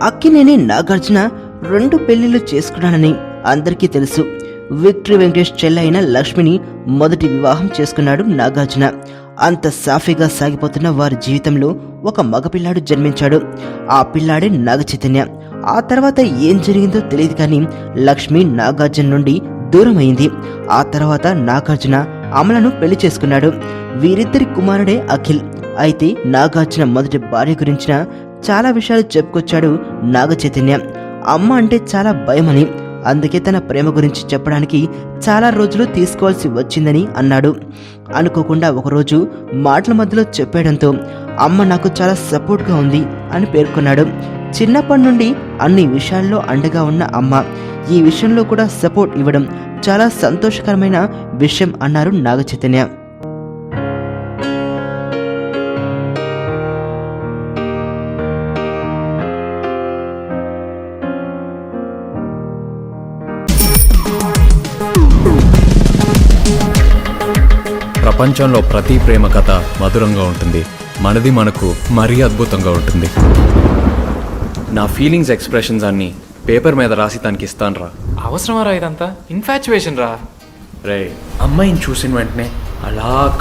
అక్కినేని నాగార్జున 2 పెళ్లిళ్లు చేసుకున్నానని అందరికీ తెలుసు. విక్టరీ వెంకటేష్ చెల్లైన లక్ష్మిని మొదటి వివాహం చేసుకున్నాడు నాగార్జున. అంత సాఫీగా సాగిపోతున్న వారి జీవితంలో ఒక మగపిల్లాడు జన్మించాడు. ఆ పిల్లాడే నాగ చైతన్య. ఆ తర్వాత ఏం జరిగిందో తెలియదు కానీ లక్ష్మి నాగార్జున నుండి దూరం అయింది. ఆ తర్వాత నాగార్జున అమలను పెళ్లి చేసుకున్నాడు. వీరిద్దరి కుమారుడే అఖిల్. అయితే నాగార్జున మొదటి భార్య గురించిన చాలా విషయాలు చెప్పుకొచ్చాడు నాగ చైతన్య. అమ్మ అంటే చాలా భయమని, అందుకే తన ప్రేమ గురించి చెప్పడానికి చాలా రోజులు తీసుకోవాల్సి వచ్చిందని అన్నాడు. అనుకోకుండా ఒకరోజు మాటల మధ్యలో చెప్పేయడంతో అమ్మ నాకు చాలా సపోర్ట్గా ఉంది అని పేర్కొన్నాడు. చిన్నప్పటి నుండి అన్ని విషయాల్లో అండగా ఉన్న అమ్మ ఈ విషయంలో కూడా సపోర్ట్ ఇవ్వడం చాలా సంతోషకరమైన విషయం అన్నారు నాగ చైతన్య. ప్రపంచంలో ప్రతి ప్రేమ కథ మధురంగా ఉంటుంది. మనది మనకు మరీ అద్భుతంగా ఉంటుంది. నా ఫీలింగ్స్ ఎక్స్ప్రెషన్స్ అన్నీ పేపర్ మీద రాసి తనకి ఇస్తాను రా. అవసరమా రా ఇదంతా? ఇన్ఫాచ్యువేషన్ రా. రే, అమ్మాయిని చూసిన వెంటనే అలా